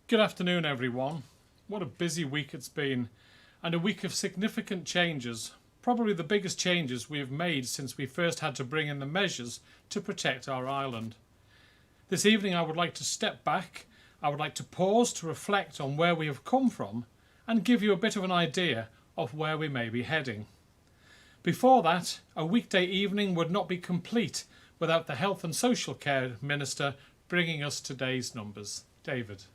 Good afternoon, everyone. What a busy week it's been, and a week of significant changes. Probably the biggest changes we have made since we first had to bring in the measures to protect our island. This evening I would like to step back, I would like to pause to reflect on where we have come from and give you a bit of an idea of where we may be heading. Before that, a weekday evening would not be complete without the Health and Social Care Minister bringing us today's numbers. David.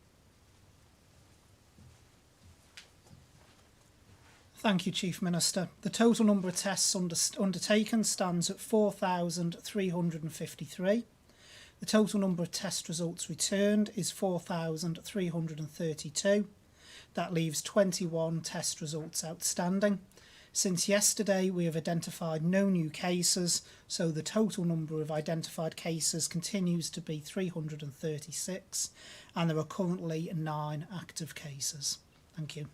Thank you, Chief Minister. The total number of tests undertaken stands at 4,353. The total number of test results returned is 4,332. That leaves 21 test results outstanding. Since yesterday, we have identified no new cases, so the total number of identified cases continues to be 336, and there are currently 9 active cases. Thank you.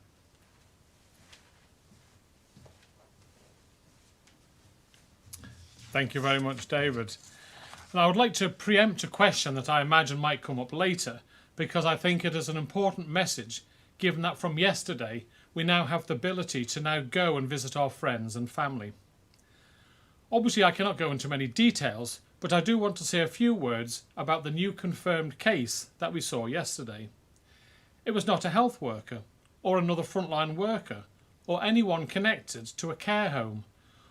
Thank you very much, David. And I would like to preempt a question that I imagine might come up later, because I think it is an important message, given that from yesterday we now have the ability to now go and visit our friends and family. Obviously I cannot go into many details, but I do want to say a few words about the new confirmed case that we saw yesterday. It was not a health worker, or another frontline worker, or anyone connected to a care home,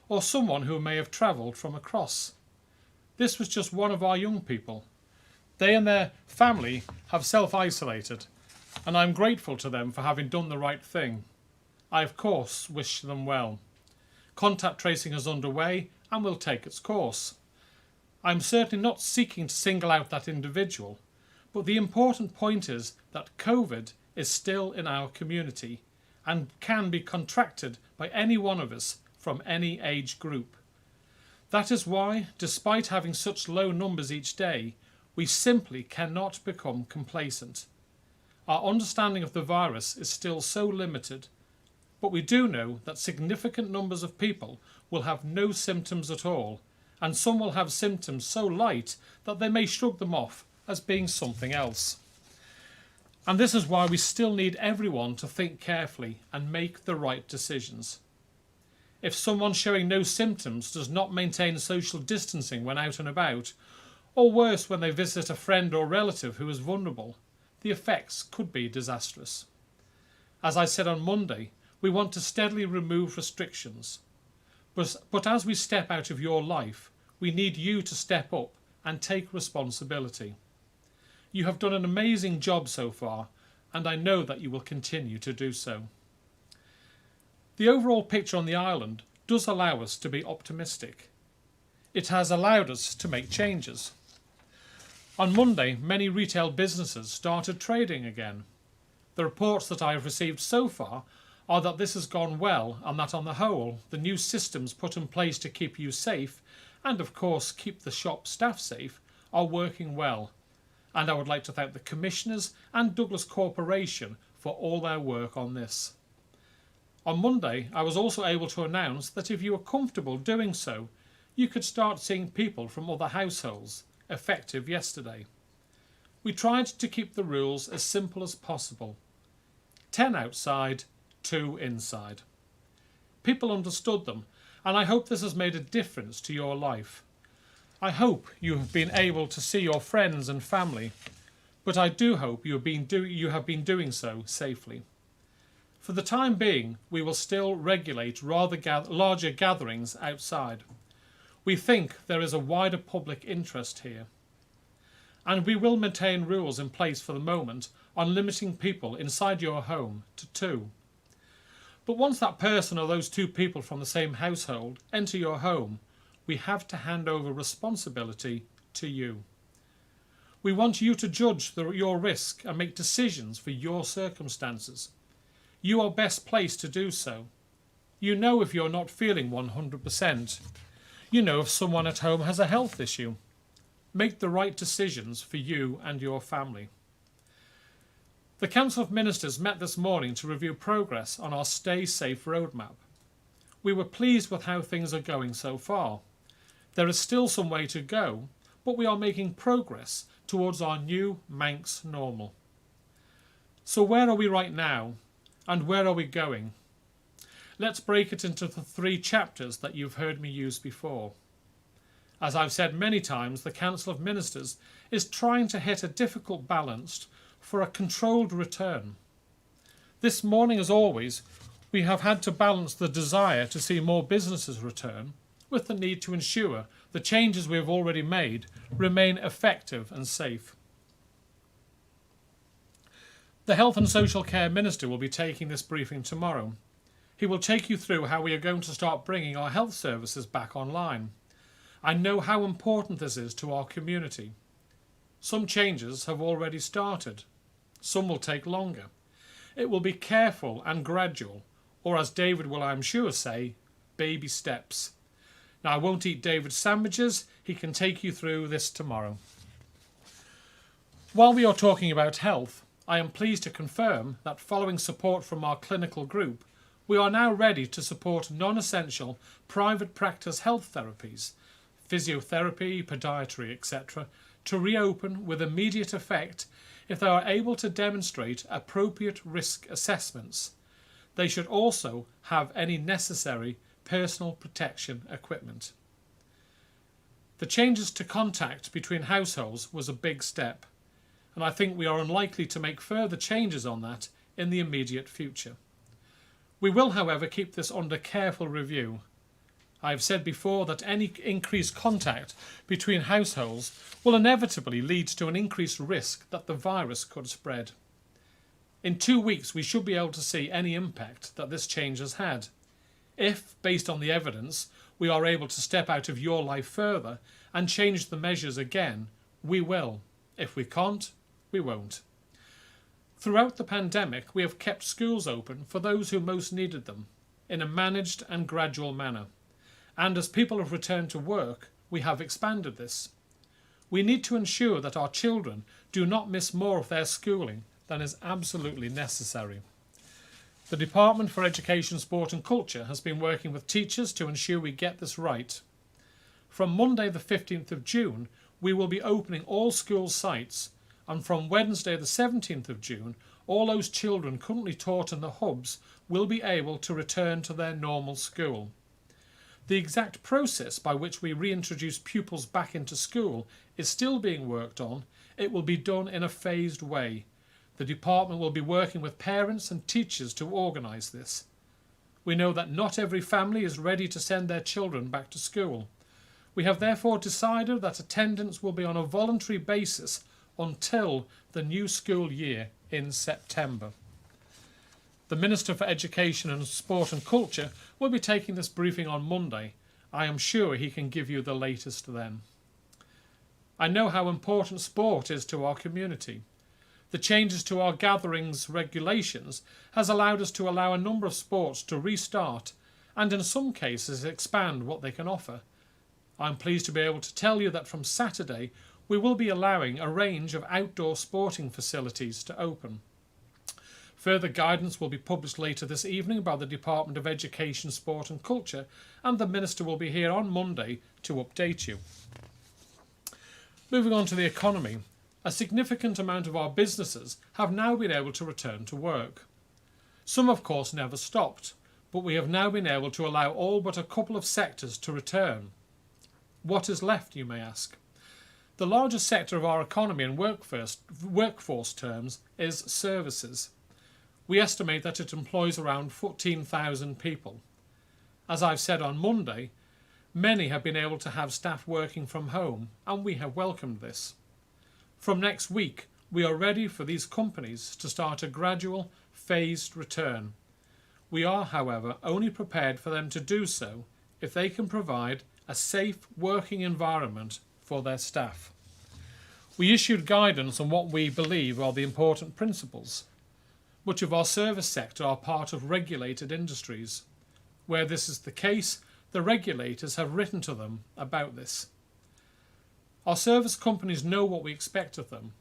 or someone who may have travelled from across. This was just one of our young people. They and their family have self-isolated, and I'm grateful to them for having done the right thing. I, of course, wish them well. Contact tracing is underway and will take its course. I'm certainly not seeking to single out that individual, but the important point is that COVID is still in our community and can be contracted by any one of us from any age group. That is why, despite having such low numbers each day, we simply cannot become complacent. Our understanding of the virus is still so limited, but we do know that significant numbers of people will have no symptoms at all, and some will have symptoms so light that they may shrug them off as being something else. And this is why we still need everyone to think carefully and make the right decisions. If someone showing no symptoms does not maintain social distancing when out and about, or worse when they visit a friend or relative who is vulnerable, the effects could be disastrous. As I said on Monday, we want to steadily remove restrictions. But as we step out of your life, we need you to step up and take responsibility. You have done an amazing job so far, and I know that you will continue to do so. The overall picture on the island does allow us to be optimistic. It has allowed us to make changes. On Monday, many retail businesses started trading again. The reports that I have received so far are that this has gone well and that on the whole, the new systems put in place to keep you safe and of course keep the shop staff safe are working well. And I would like to thank the Commissioners and Douglas Corporation for all their work on this. On Monday, I was also able to announce that if you were comfortable doing so, you could start seeing people from other households, effective yesterday. We tried to keep the rules as simple as possible. 10 outside, 2 inside. People understood them, and I hope this has made a difference to your life. I hope you have been able to see your friends and family, but I do hope you have been doing so safely. For the time being, we will still regulate rather larger gatherings outside. We think there is a wider public interest here. And we will maintain rules in place for the moment on limiting people inside your home to 2. But once that person or those 2 people from the same household enter your home, we have to hand over responsibility to you. We want you to judge your risk and make decisions for your circumstances. You are best placed to do so. You know if you're not feeling 100%. You know if someone at home has a health issue. Make the right decisions for you and your family. The Council of Ministers met this morning to review progress on our Stay Safe roadmap. We were pleased with how things are going so far. There is still some way to go, but we are making progress towards our new Manx normal. So where are we right now, and where are we going? Let's break it into the 3 chapters that you've heard me use before. As I've said many times, the Council of Ministers is trying to hit a difficult balance for a controlled return. This morning, as always, we have had to balance the desire to see more businesses return with the need to ensure the changes we have already made remain effective and safe. The Health and Social Care Minister will be taking this briefing tomorrow. He will take you through how we are going to start bringing our health services back online. I know how important this is to our community. Some changes have already started. Some will take longer. It will be careful and gradual, or as David will, I'm sure, say, baby steps. Now, I won't eat David's sandwiches. He can take you through this tomorrow. While we are talking about health, I am pleased to confirm that following support from our clinical group, we are now ready to support non-essential private practice health therapies, physiotherapy, podiatry, etc., to reopen with immediate effect if they are able to demonstrate appropriate risk assessments. They should also have any necessary personal protection equipment. The changes to contact between households was a big step, and I think we are unlikely to make further changes on that in the immediate future. We will, however, keep this under careful review. I have said before that any increased contact between households will inevitably lead to an increased risk that the virus could spread. In 2 weeks, we should be able to see any impact that this change has had. If, based on the evidence, we are able to step out of your life further and change the measures again, we will. If we can't, we won't. Throughout the pandemic, we have kept schools open for those who most needed them, in a managed and gradual manner. And as people have returned to work, we have expanded this. We need to ensure that our children do not miss more of their schooling than is absolutely necessary. The Department for Education, Sport and Culture has been working with teachers to ensure we get this right. From Monday the 15th of June, we will be opening all school sites, and from Wednesday the 17th of June, all those children currently taught in the hubs will be able to return to their normal school. The exact process by which we reintroduce pupils back into school is still being worked on. It will be done in a phased way. The department will be working with parents and teachers to organise this. We know that not every family is ready to send their children back to school. We have therefore decided that attendance will be on a voluntary basis until the new school year in September. The Minister for Education and Sport and Culture will be taking this briefing on Monday. I am sure he can give you the latest then. I know how important sport is to our community. The changes to our gatherings regulations has allowed us to allow a number of sports to restart and in some cases expand what they can offer. I'm pleased to be able to tell you that from Saturday we will be allowing a range of outdoor sporting facilities to open. Further guidance will be published later this evening by the Department of Education, Sport and Culture, and the Minister will be here on Monday to update you. Moving on to the economy, a significant amount of our businesses have now been able to return to work. Some, of course, never stopped, but we have now been able to allow all but a couple of sectors to return. What is left, you may ask? The largest sector of our economy in workforce terms is services. We estimate that it employs around 14,000 people. As I've said on Monday, many have been able to have staff working from home, and we have welcomed this. From next week, we are ready for these companies to start a gradual, phased return. We are, however, only prepared for them to do so if they can provide a safe working environment for their staff. We issued guidance on what we believe are the important principles. Much of our service sector are part of regulated industries. Where this is the case, the regulators have written to them about this. Our service companies know what we expect of them.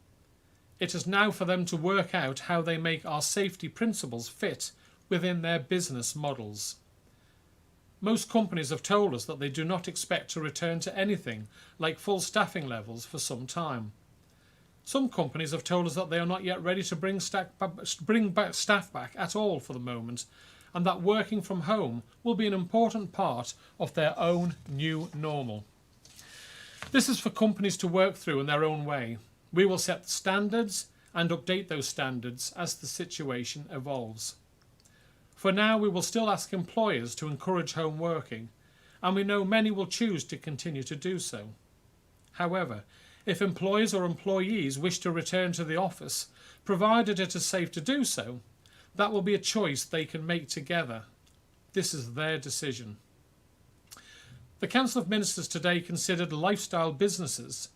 It is now for them to work out how they make our safety principles fit within their business models. Most companies have told us that they do not expect to return to anything like full staffing levels for some time. Some companies have told us that they are not yet ready to bring staff back at all for the moment, and that working from home will be an important part of their own new normal. This is for companies to work through in their own way. We will set the standards and update those standards as the situation evolves. For now, we will still ask employers to encourage home working, and we know many will choose to continue to do so. However, if employers or employees wish to return to the office, provided it is safe to do so, that will be a choice they can make together. This is their decision. The Council of Ministers today considered lifestyle businesses.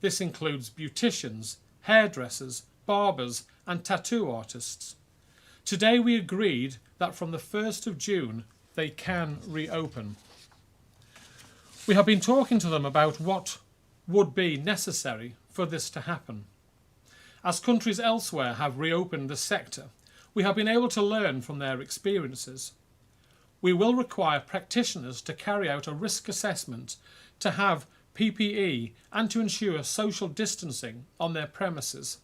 This includes beauticians, hairdressers, barbers and tattoo artists. Today we agreed that from the 1st of June they can reopen. We have been talking to them about what would be necessary for this to happen. As countries elsewhere have reopened the sector, we have been able to learn from their experiences. We will require practitioners to carry out a risk assessment, to have PPE and to ensure social distancing on their premises.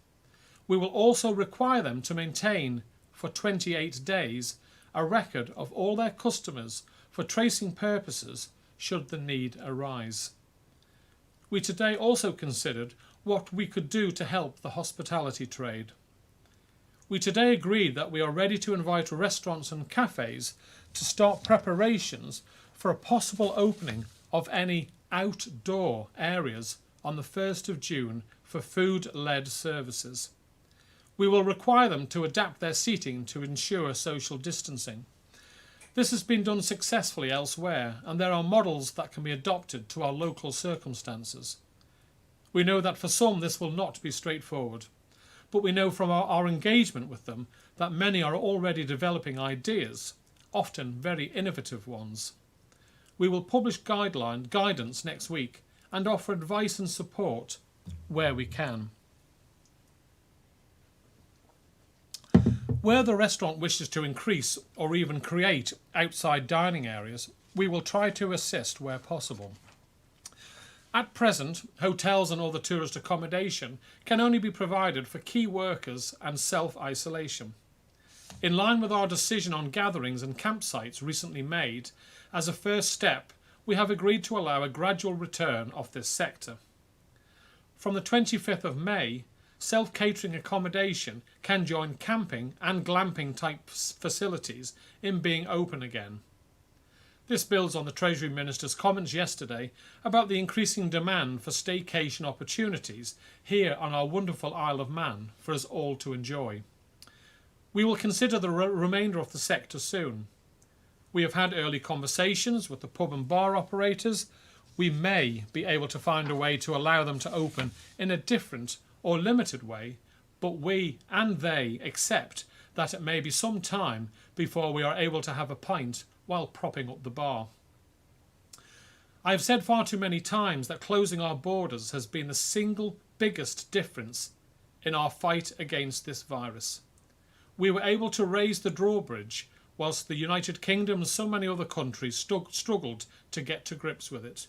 We will also require them to maintain, for 28 days, a record of all their customers for tracing purposes should the need arise. We today also considered what we could do to help the hospitality trade. We today agreed that we are ready to invite restaurants and cafes to start preparations for a possible opening of any outdoor areas on the 1st of June for food-led services. We will require them to adapt their seating to ensure social distancing. This has been done successfully elsewhere, and there are models that can be adopted to our local circumstances. We know that for some this will not be straightforward, but we know from our engagement with them that many are already developing ideas, often very innovative ones. We will publish guidance next week and offer advice and support where we can. Where the restaurant wishes to increase or even create outside dining areas, we will try to assist where possible. At present, hotels and other tourist accommodation can only be provided for key workers and self-isolation. In line with our decision on gatherings and campsites recently made, as a first step, we have agreed to allow a gradual return of this sector. From the 25th of May, self-catering accommodation can join camping and glamping type facilities in being open again. This builds on the Treasury Minister's comments yesterday about the increasing demand for staycation opportunities here on our wonderful Isle of Man for us all to enjoy. We will consider the remainder of the sector soon. We have had early conversations with the pub and bar operators. We may be able to find a way to allow them to open in a different or limited way, but we and they accept that it may be some time before we are able to have a pint while propping up the bar. I have said far too many times that closing our borders has been the single biggest difference in our fight against this virus. We were able to raise the drawbridge whilst the United Kingdom and so many other countries struggled to get to grips with it.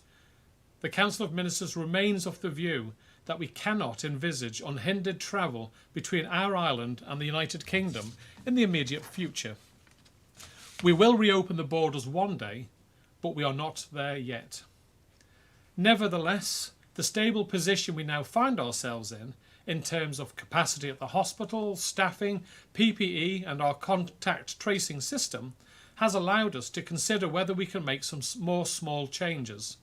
The Council of Ministers remains of the view that we cannot envisage unhindered travel between our island and the United Kingdom in the immediate future. We will reopen the borders one day, but we are not there yet. Nevertheless, the stable position we now find ourselves in terms of capacity at the hospital, staffing, PPE and our contact tracing system, has allowed us to consider whether we can make some more small changes.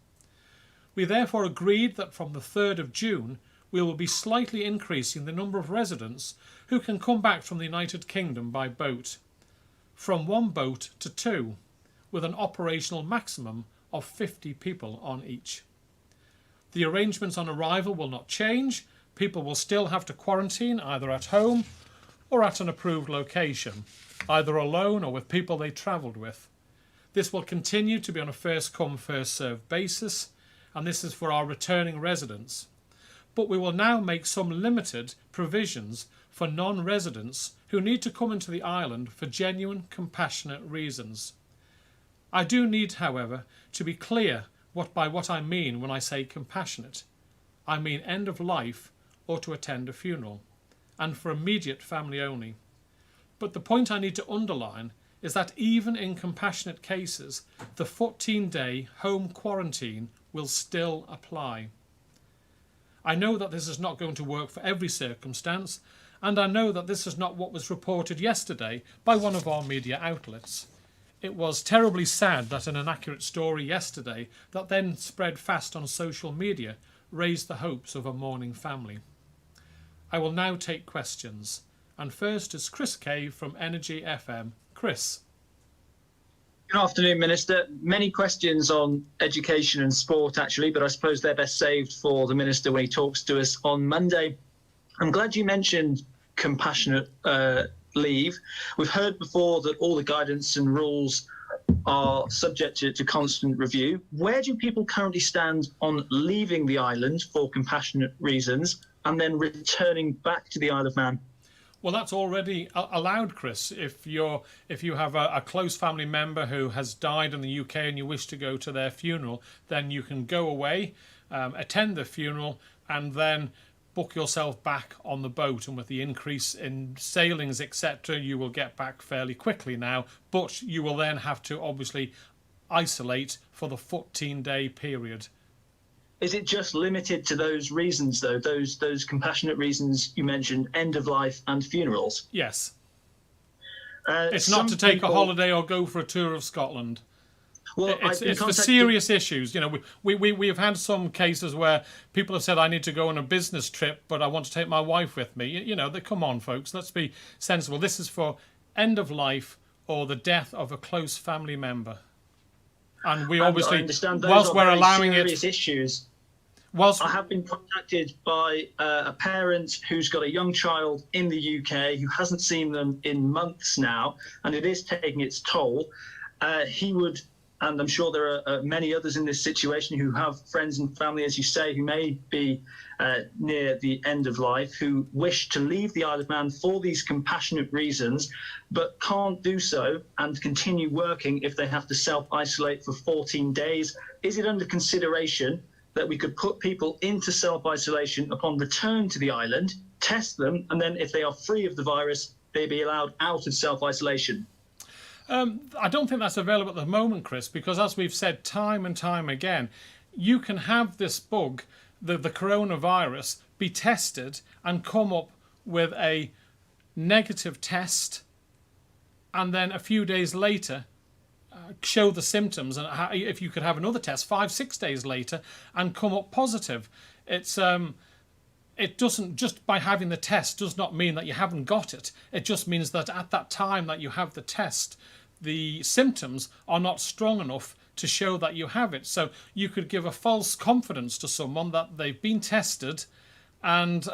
We therefore agreed that from the 3rd of June we will be slightly increasing the number of residents who can come back from the United Kingdom by boat, from 1 boat to 2, with an operational maximum of 50 people on each. The arrangements on arrival will not change. People will still have to quarantine either at home or at an approved location, either alone or with people they travelled with. This will continue to be on a first-come, first-served basis, and this is for our returning residents. But we will now make some limited provisions for non-residents who need to come into the island for genuine, compassionate reasons. I do need, however, to be clear by what I mean when I say compassionate. I mean end of life or to attend a funeral, and for immediate family only. But the point I need to underline is that even in compassionate cases, the 14-day home quarantine will still apply. I know that this is not going to work for every circumstance, and I know that this is not what was reported yesterday by one of our media outlets. It was terribly sad that an inaccurate story yesterday that then spread fast on social media raised the hopes of a mourning family. I will now take questions, and first is Chris Kay from Energy FM. Chris. Good afternoon, Minister. Many questions on education and sport, actually, but I suppose they're best saved for the Minister when he talks to us on Monday. I'm glad you mentioned compassionate leave. We've heard before that all the guidance and rules are subject to constant review. Where do people currently stand on leaving the island for compassionate reasons and then returning back to the Isle of Man? Well, that's already allowed, Chris. If you have a close family member who has died in the UK and you wish to go to their funeral, then you can go away, attend the funeral, and then book yourself back on the boat. And with the increase in sailings, etc., you will get back fairly quickly now. But you will then have to obviously isolate for the 14-day period. Is it just limited to those reasons, though, those compassionate reasons you mentioned, end of life and funerals? Yes. It's not to take a holiday or go for a tour of Scotland. Well, it's for serious issues. You know, we've had some cases where people have said, I need to go on a business trip, but I want to take my wife with me. You know, come on, folks, let's be sensible. This is for end of life or the death of a close family member. And we obviously, whilst we're allowing it, issues. I have been contacted by a parent who's got a young child in the UK who hasn't seen them in months now, and it is taking its toll. He would, and I'm sure there are many others in this situation who have friends and family, as you say, who may be near the end of life, who wish to leave the Isle of Man for these compassionate reasons, but can't do so and continue working if they have to self-isolate for 14 days. Is it under consideration that we could put people into self-isolation upon return to the island, test them, and then if they are free of the virus, they be allowed out of self-isolation? I don't think that's available at the moment, Chris, because as we've said time and time again, you can have this bug, the coronavirus, be tested and come up with a negative test, and then a few days later show the symptoms, and if you could have another test 5-6 days later and come up positive. It doesn't, just by having the test does not mean that you haven't got it. It just means that at that time that you have the test, the symptoms are not strong enough to show that you have it. So you could give a false confidence to someone that they've been tested and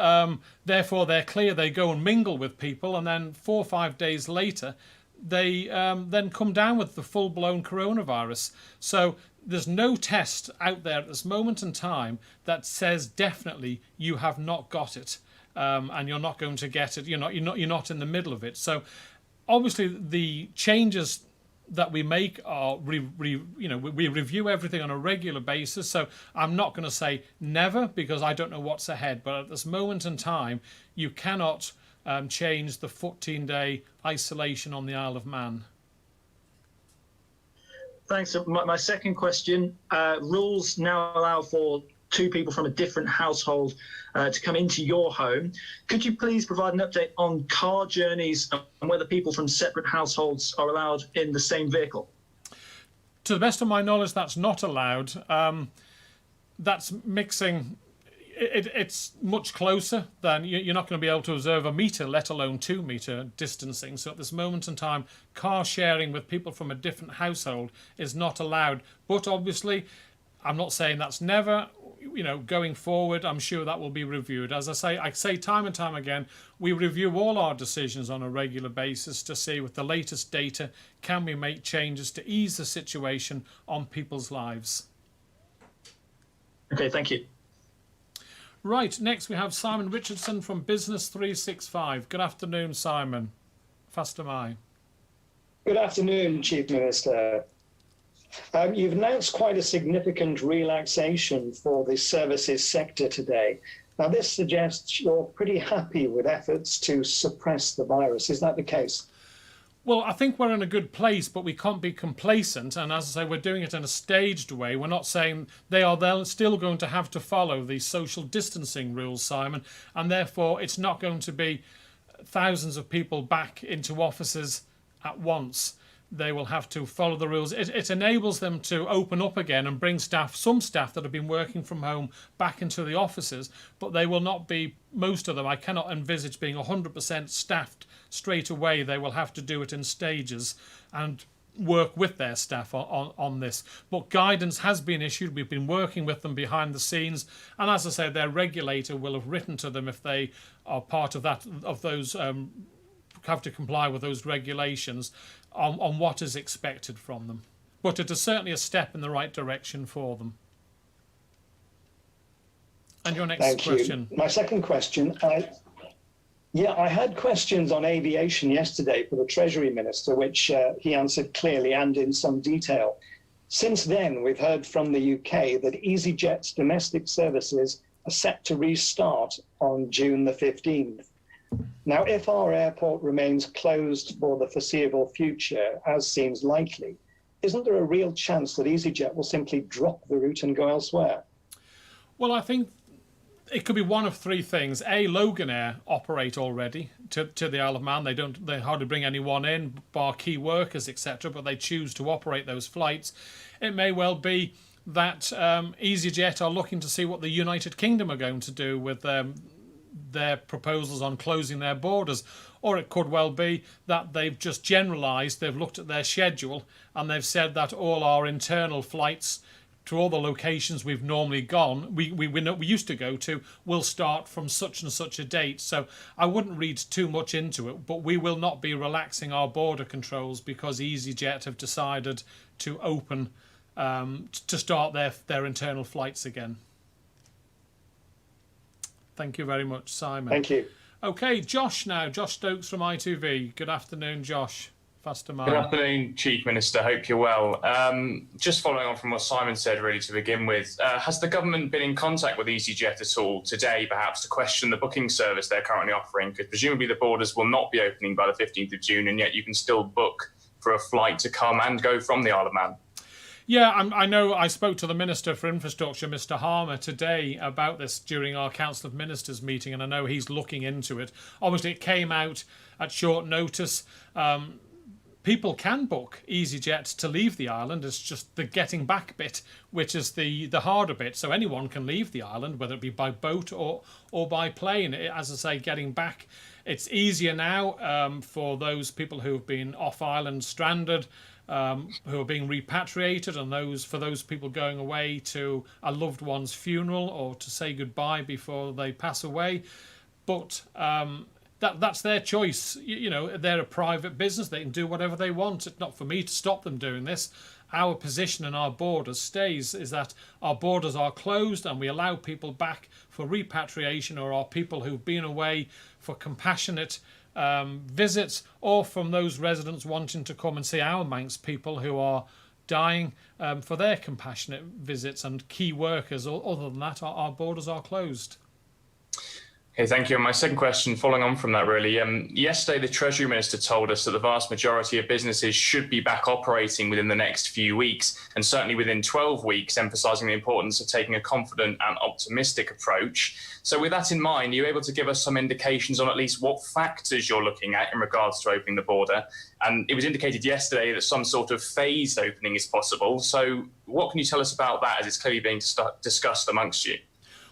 therefore they're clear, they go and mingle with people, and then 4 or 5 days later they then come down with the full-blown coronavirus. So there's no test out there at this moment in time that says definitely you have not got it, and you're not going to get it. You're not in the middle of it. So obviously the changes that we make are we review everything on a regular basis. So I'm not going to say never, because I don't know what's ahead. But at this moment in time, you cannot change the 14-day isolation on the Isle of Man. Thanks. My second question, rules now allow for 2 people from a different household to come into your home. Could you please provide an update on car journeys and whether people from separate households are allowed in the same vehicle? To the best of my knowledge, that's not allowed. That's mixing. It's much closer than you're not going to be able to observe a metre, let alone 2 metre distancing. So at this moment in time, car sharing with people from a different household is not allowed. But obviously, I'm not saying that's never. Going forward, I'm sure that will be reviewed. As I say time and time again, we review all our decisions on a regular basis to see, with the latest data, can we make changes to ease the situation on people's lives. Okay, thank you. Right, next we have Simon Richardson from Business 365. Good afternoon, Simon. Fast am I. Good afternoon, Chief Minister. You've announced quite a significant relaxation for the services sector today. Now, this suggests you're pretty happy with efforts to suppress the virus. Is that the case? Well, I think we're in a good place, but we can't be complacent. And as I say, we're doing it in a staged way. We're not saying they're still going to have to follow the social distancing rules, Simon, and therefore it's not going to be thousands of people back into offices at once. They will have to follow the rules. It enables them to open up again and bring some staff that have been working from home back into the offices, but they will not be, most of them, I cannot envisage being 100% staffed straight away. They will have to do it in stages and work with their staff on this. But guidance has been issued. We've been working with them behind the scenes, and as I say, their regulator will have written to them if they are part of those have to comply with those regulations on what is expected from them. But it is certainly a step in the right direction for them. And your next question. My second question, I had questions on aviation yesterday for the Treasury Minister, which he answered clearly and in some detail. Since then, we've heard from the UK that EasyJet's domestic services are set to restart on June the 15th. Now, if our airport remains closed for the foreseeable future, as seems likely, isn't there a real chance that EasyJet will simply drop the route and go elsewhere? Well, I think it could be one of three things. A, Loganair operate already to the Isle of Man. They hardly bring anyone in, bar key workers, etc., but they choose to operate those flights. It may well be that EasyJet are looking to see what the United Kingdom are going to do with their proposals on closing their borders. Or it could well be that they've just generalised, they've looked at their schedule and they've said that all our internal flights to all the locations we've normally gone, we used to go to, will start from such and such a date. So I wouldn't read too much into it, but we will not be relaxing our border controls because EasyJet have decided to open, to start their internal flights again. Thank you very much, Simon. Thank you. Okay, Josh now. Josh Stokes from I2V. Good afternoon, Josh. Faster man. Good afternoon, Chief Minister. Hope you're well. Just following on from what Simon said, really, to begin with, has the government been in contact with EasyJet at all today, perhaps, to question the booking service they're currently offering? Because presumably the borders will not be opening by the 15th of June, and yet you can still book for a flight to come and go from the Isle of Man. Yeah, I know I spoke to the Minister for Infrastructure, Mr Harmer, today about this during our Council of Ministers meeting, and I know he's looking into it. Obviously, it came out at short notice. People can book EasyJet to leave the island. It's just the getting back bit, which is the harder bit. So anyone can leave the island, whether it be by boat or by plane. As I say, getting back, it's easier now for those people who have been off-island stranded, who are being repatriated, and for those people going away to a loved one's funeral or to say goodbye before they pass away. But that's their choice. They're a private business. They can do whatever they want. It's not for me to stop them doing this. Our position and our borders is that our borders are closed and we allow people back for repatriation, or our people who've been away for compassionate visits, or from those residents wanting to come and see our Manx people who are dying for their compassionate visits, and key workers. Other than that, our borders are closed. Okay, thank you. And my second question, following on from that, really, yesterday the Treasury Minister told us that the vast majority of businesses should be back operating within the next few weeks, and certainly within 12 weeks, emphasising the importance of taking a confident and optimistic approach. So with that in mind, are you able to give us some indications on at least what factors you're looking at in regards to opening the border? And it was indicated yesterday that some sort of phased opening is possible. So what can you tell us about that, as it's clearly being discussed amongst you?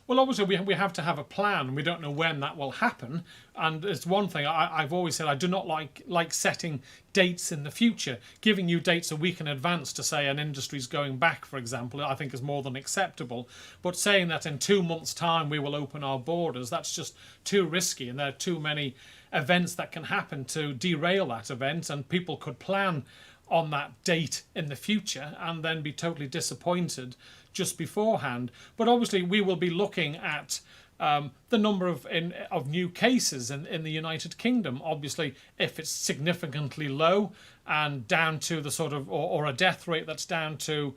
Well, obviously, we have to have a plan. We don't know when that will happen. And it's one thing I've always said, I do not like setting dates in the future. Giving you dates a week in advance to say an industry's going back, for example, I think is more than acceptable. But saying that in 2 months' time we will open our borders, that's just too risky. And there are too many events that can happen to derail that event. And people could plan on that date in the future and then be totally disappointed just beforehand. But obviously we will be looking at the number of new cases in the United Kingdom. Obviously, if it's significantly low and down to the sort of, or a death rate that's down to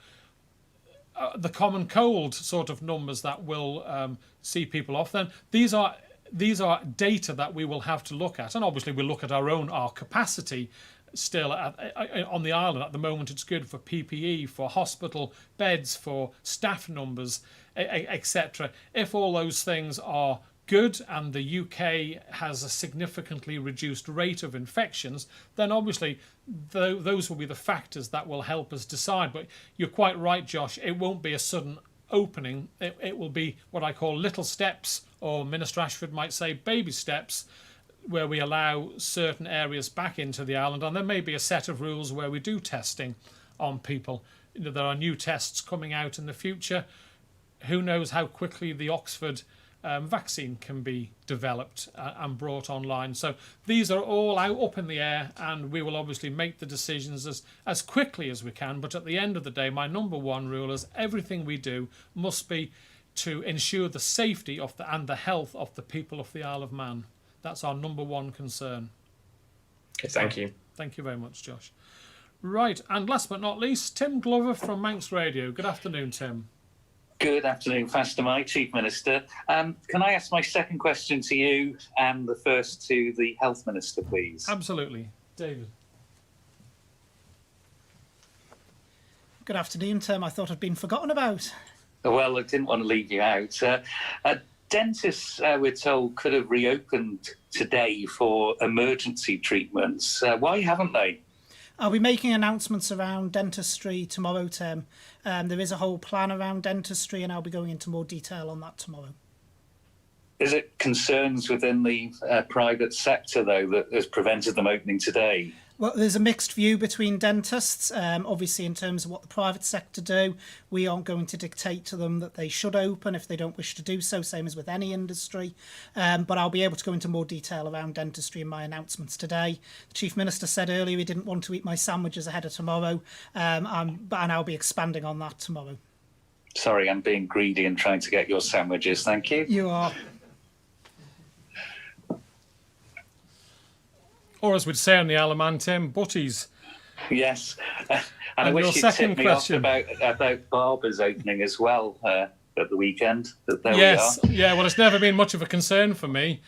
the common cold sort of numbers that will see people off, then these are data that we will have to look at, and obviously we'll look at our capacity. Still on the island at the moment, it's good for PPE, for hospital beds, for staff numbers, etc. If all those things are good and the UK has a significantly reduced rate of infections, then obviously those will be the factors that will help us decide. But you're quite right, Josh, it won't be a sudden opening. It will be what I call little steps, or Minister Ashford might say baby steps, where we allow certain areas back into the island, and there may be a set of rules where we do testing on people. There are new tests coming out in the future. Who knows how quickly the Oxford vaccine can be developed and brought online. So these are all out up in the air, and we will obviously make the decisions as quickly as we can. But at the end of the day, my number one rule is everything we do must be to ensure the safety of and the health of the people of the Isle of Man. That's our number one concern. Okay, thank you. Thank you very much, Josh. Right, and last but not least, Tim Glover from Manx Radio. Good afternoon, Tim. Good afternoon, Faster Mike, Chief Minister. Can I ask my second question to you and the first to the Health Minister, please? Absolutely. David. Good afternoon, Tim. I thought I'd been forgotten about. Well, I didn't want to leave you out. Dentists, we're told, could have reopened today for emergency treatments. Why haven't they? I'll be making announcements around dentistry tomorrow, Tim. There is a whole plan around dentistry, and I'll be going into more detail on that tomorrow. Is it concerns within the private sector, though, that has prevented them opening today? Well, there's a mixed view between dentists. Obviously, in terms of what the private sector do, we aren't going to dictate to them that they should open if they don't wish to do so, same as with any industry. But I'll be able to go into more detail around dentistry in my announcements today. The Chief Minister said earlier he didn't want to eat my sandwiches ahead of tomorrow, and I'll be expanding on that tomorrow. Sorry, I'm being greedy and trying to get your sandwiches. Thank you. You are. Or as we'd say on the Isle of Man, Tim, butties. Yes. And I your wish you'd second tip me off question. about Barbers opening as well at the weekend. But there Yes, we are. yeah, well, it's never been much of a concern for me.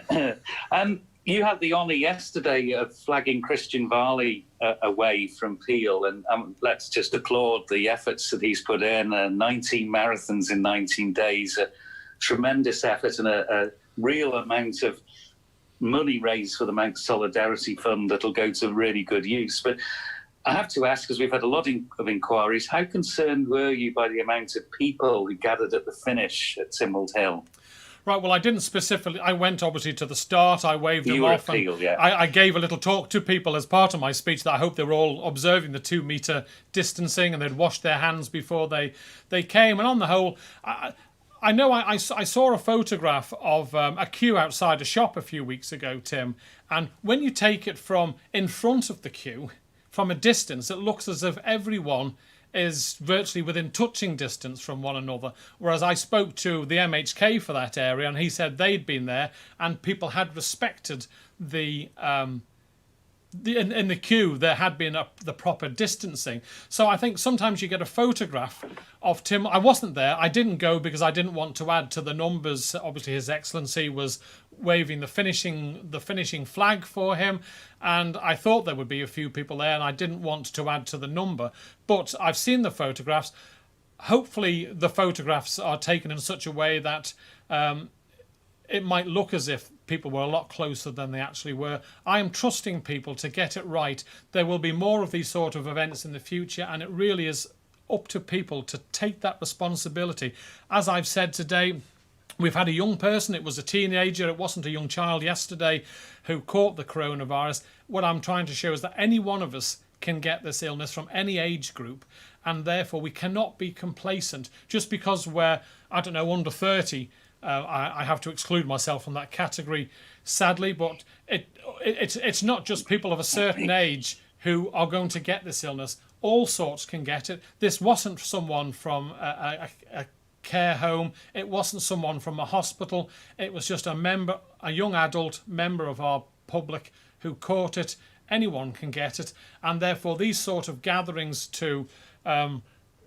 You had the honour yesterday of flagging Christian Varley away from Peel, and let's just applaud the efforts that he's put in. 19 marathons in 19 days, a tremendous effort and a real amount of money raised for the Manx Solidarity Fund that'll go to really good use. But I have to ask, because we've had a lot of inquiries, how concerned were you by the amount of people who gathered at the finish at Tynwald Hill? Right, well, I didn't specifically. I went obviously to the start. I waved them off. Peel, yeah. I gave a little talk to people as part of my speech that I hope they were all observing the 2-metre distancing and they'd washed their hands before they came. And on the whole, I know I saw a photograph of a queue outside a shop a few weeks ago, Tim, and when you take it from in front of the queue, from a distance, it looks as if everyone is virtually within touching distance from one another. Whereas I spoke to the MHK for that area, and he said they'd been there and people had respected in the queue there had been the proper distancing. So I think sometimes you get a photograph of Tim. I wasn't there. I didn't go because I didn't want to add to the numbers. Obviously, His Excellency was waving the finishing flag for him, and I thought there would be a few people there, and I didn't want to add to the number. But I've seen the photographs. Hopefully, the photographs are taken in such a way that it might look as if people were a lot closer than they actually were. I am trusting people to get it right. There will be more of these sort of events in the future, and it really is up to people to take that responsibility. As I've said today, we've had a young person, it was a teenager, it wasn't a young child yesterday, who caught the coronavirus. What I'm trying to show is that any one of us can get this illness from any age group, and therefore we cannot be complacent. Just because we're, under 30, I have to exclude myself from that category, sadly, but it's not just people of a certain age who are going to get this illness. All sorts can get it. This wasn't someone from a care home. It wasn't someone from a hospital. It was just a young adult member of our public who caught it. Anyone can get it, and therefore these sort of gatherings to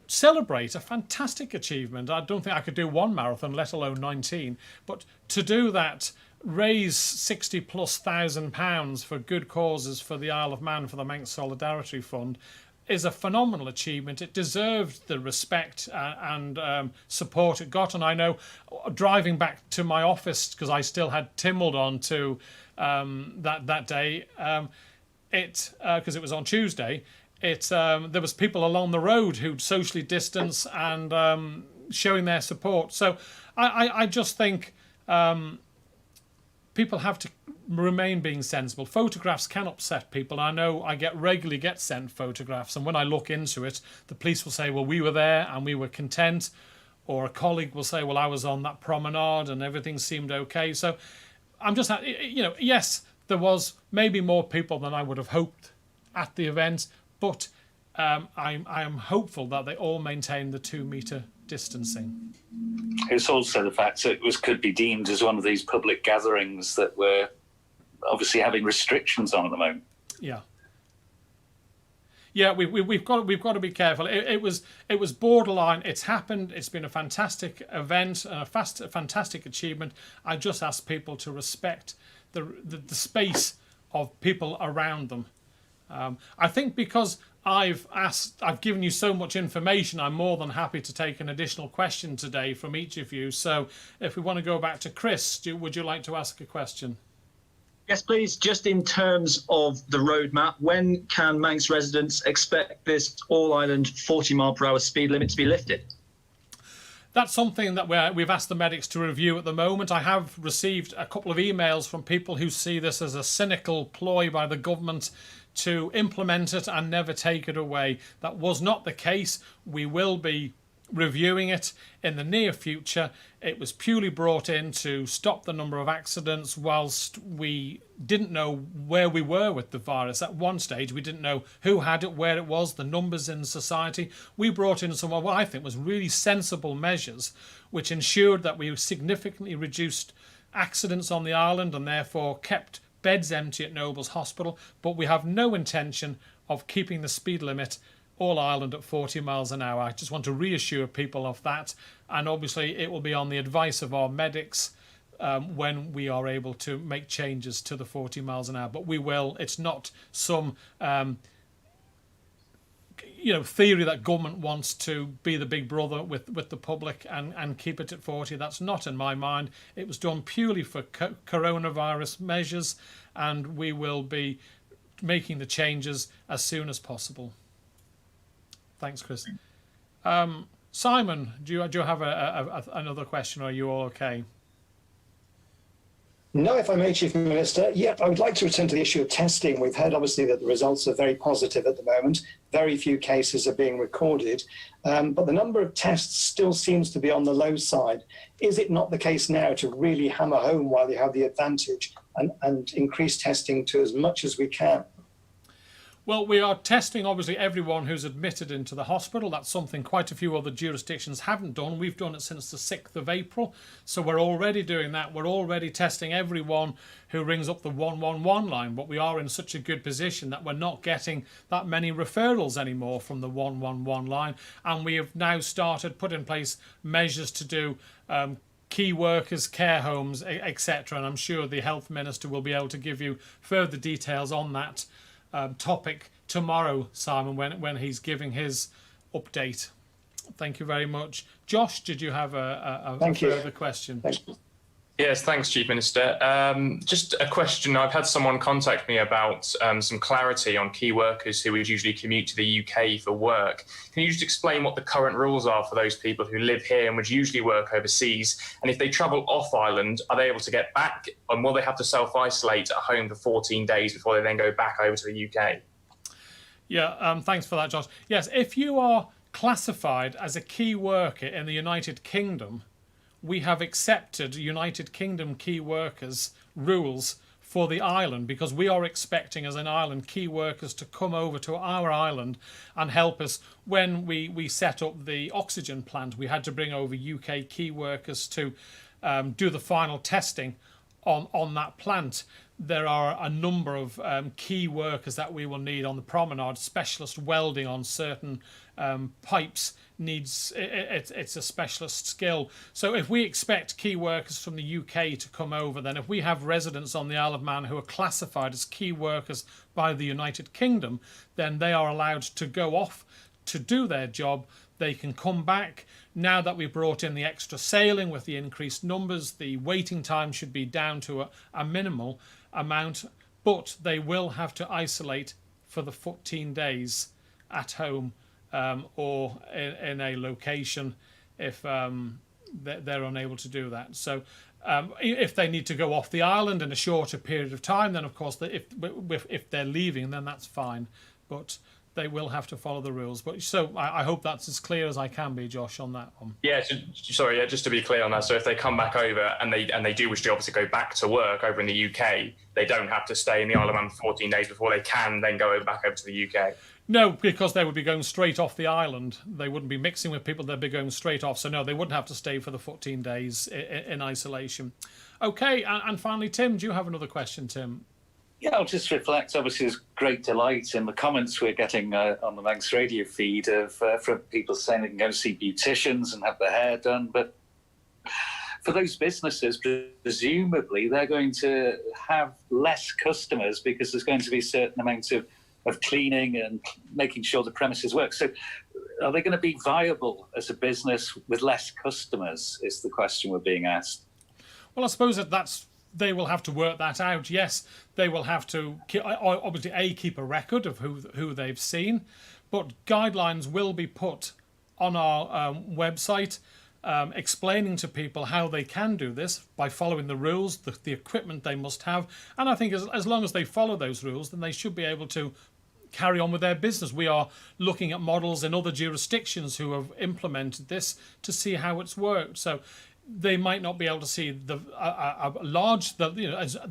celebrate a fantastic achievement. I don't think I could do one marathon, let alone 19. But to do that, raise 60+ thousand pounds for good causes for the Isle of Man, for the Manx Solidarity Fund, is a phenomenal achievement. It deserved the respect and support it got. And I know, driving back to my office, because I still had Timmelled on to that day, because it was on Tuesday, there was people along the road who'd socially distance and showing their support. So I just think people have to remain being sensible. Photographs can upset people. I know I regularly get sent photographs, and when I look into it, the police will say, well, we were there and we were content, or a colleague will say, well, I was on that promenade and everything seemed okay. So I'm just, yes, there was maybe more people than I would have hoped at the event, but I am hopeful that they all maintain the 2 metre distancing. It's also the fact that it could be deemed as one of these public gatherings that we're obviously having restrictions on at the moment. Yeah. Yeah, we've got to be careful. It was borderline. It's happened. It's been a fantastic event, a fantastic achievement. I just ask people to respect the space of people around them. I think because I've given you so much information, I'm more than happy to take an additional question today from each of you. So if we want to go back to Chris, would you like to ask a question? Yes, please. Just in terms of the roadmap, when can Manx residents expect this all-island 40-mile-per-hour speed limit to be lifted? That's something that we've asked the medics to review at the moment. I have received a couple of emails from people who see this as a cynical ploy by the government to implement it and never take it away. That was not the case. We will be reviewing it in the near future. It was purely brought in to stop the number of accidents whilst we didn't know where we were with the virus. At one stage, we didn't know who had it, where it was, the numbers in society. We brought in some of what I think was really sensible measures, which ensured that we significantly reduced accidents on the island and therefore kept beds empty at Noble's Hospital. But we have no intention of keeping the speed limit all island at 40 miles an hour. I just want to reassure people of that, and obviously it will be on the advice of our medics when we are able to make changes to the 40 miles an hour. But we will. It's not some theory that government wants to be the big brother with the public and keep it at 40. That's not in my mind. It was done purely for coronavirus measures, and we will be making the changes as soon as possible. Thanks, Chris. Simon, do you have another question, or are you all okay? No, if I may, Chief Minister. Yeah, I would like to return to the issue of testing. We've heard, obviously, that the results are very positive at the moment. Very few cases are being recorded, but the number of tests still seems to be on the low side. Is it not the case now to really hammer home while you have the advantage and increase testing to as much as we can? Well, we are testing, obviously, everyone who's admitted into the hospital. That's something quite a few other jurisdictions haven't done. We've done it since the 6th of April. So we're already doing that. We're already testing everyone who rings up the 111 line. But we are in such a good position that we're not getting that many referrals anymore from the 111 line. And we have now put in place measures to do key workers, care homes, etc. And I'm sure the Health Minister will be able to give you further details on that topic tomorrow, Simon, when he's giving his update. Thank you very much. Josh, did you have a further question? Thank you. Yes, thanks, Chief Minister. Just a question. I've had someone contact me about some clarity on key workers who would usually commute to the UK for work. Can you just explain what the current rules are for those people who live here and would usually work overseas? And if they travel off island, are they able to get back, and will they have to self-isolate at home for 14 days before they then go back over to the UK? Yeah, thanks for that, Josh. Yes, if you are classified as a key worker in the United Kingdom, we have accepted United Kingdom key workers rules for the island, because we are expecting as an island key workers to come over to our island and help us. When we set up the oxygen plant, we had to bring over UK key workers to do the final testing on that plant, there are a number of key workers that we will need on the promenade. Specialist welding on certain pipes it's a specialist skill. So if we expect key workers from the UK to come over, then if we have residents on the Isle of Man who are classified as key workers by the United Kingdom, then they are allowed to go off to do their job. They can come back. Now that we've brought in the extra sailing with the increased numbers, the waiting time should be down to a minimal amount, but they will have to isolate for the 14 days at home or in a location if they're unable to do that. So if they need to go off the island in a shorter period of time, then of course if they're leaving, then that's fine. But they will have to follow the rules. But so I hope that's as clear as I can be, Josh, on that one. Yeah, sorry, just to be clear on that. So if they come back over and they do wish to obviously go back to work over in the UK, they don't have to stay in the Isle of Man for 14 days before they can then go back over to the UK. No, because they would be going straight off the island. They wouldn't be mixing with people. They'd be going straight off. So no, they wouldn't have to stay for the 14 days in isolation. Okay, and finally, Tim, do you have another question, Tim? Yeah, I'll just reflect. Obviously, there's great delight in the comments we're getting on the Manx radio feed of from people saying they can go see beauticians and have their hair done. But for those businesses, presumably, they're going to have less customers because there's going to be a certain amount of cleaning and making sure the premises work. So are they going to be viable as a business with less customers is the question we're being asked. Well, I suppose they will have to work that out. Yes, they will have to obviously keep a record of who they've seen, but guidelines will be put on our website explaining to people how they can do this by following the rules, the equipment they must have. And I think as long as they follow those rules, then they should be able to carry on with their business. We are looking at models in other jurisdictions who have implemented this to see how it's worked. So they might not be able to see the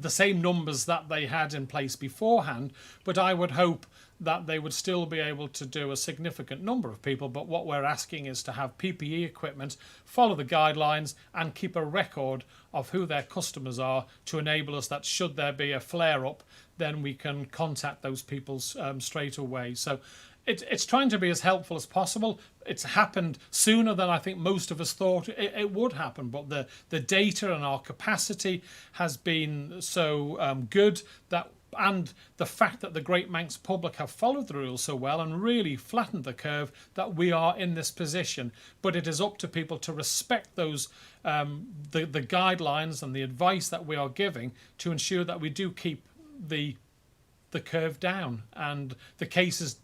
same numbers that they had in place beforehand, but I would hope that they would still be able to do a significant number of people. But what we're asking is to have PPE equipment, follow the guidelines, and keep a record of who their customers are to enable us that should there be a flare-up, then we can contact those people straight away. So it's trying to be as helpful as possible. It's happened sooner than I think most of us thought it would happen, but the data and our capacity has been so good that, and the fact that the Great Manx public have followed the rules so well and really flattened the curve, that we are in this position. But it is up to people to respect those the guidelines and the advice that we are giving to ensure that we do keep the curve down and the cases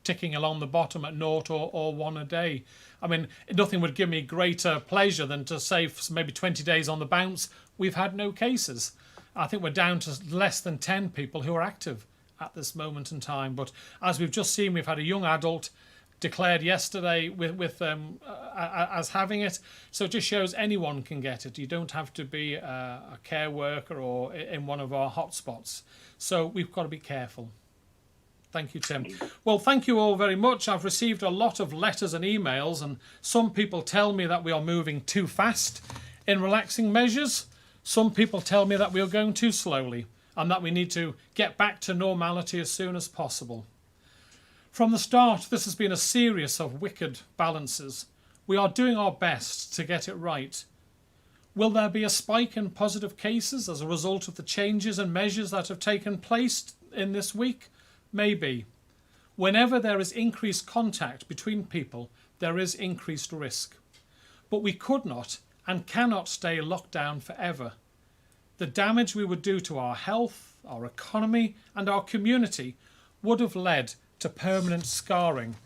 ticking along the bottom at 0 or 1 a day. I mean, nothing would give me greater pleasure than to say for maybe 20 days on the bounce, we've had no cases. I think we're down to less than 10 people who are active at this moment in time. But as we've just seen, we've had a young adult declared yesterday with as having it. So it just shows anyone can get it. You don't have to be a care worker or in one of our hotspots. So we've got to be careful. Thank you, Tim. Well, thank you all very much. I've received a lot of letters and emails, and some people tell me that we are moving too fast in relaxing measures. Some people tell me that we are going too slowly and that we need to get back to normality as soon as possible. From the start, this has been a series of wicked balances. We are doing our best to get it right. Will there be a spike in positive cases as a result of the changes and measures that have taken place in this week? Maybe. Whenever there is increased contact between people, there is increased risk. But we could not and cannot stay locked down forever. The damage we would do to our health, our economy, and our community would have led to permanent scarring.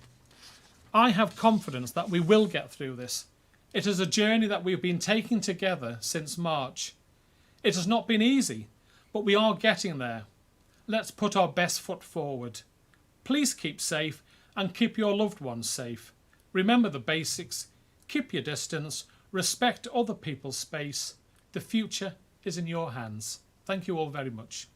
I have confidence that we will get through this. It is a journey that we've been taking together since March. It has not been easy, but we are getting there. Let's put our best foot forward. Please keep safe and keep your loved ones safe. Remember the basics. Keep your distance. Respect other people's space. The future is in your hands. Thank you all very much.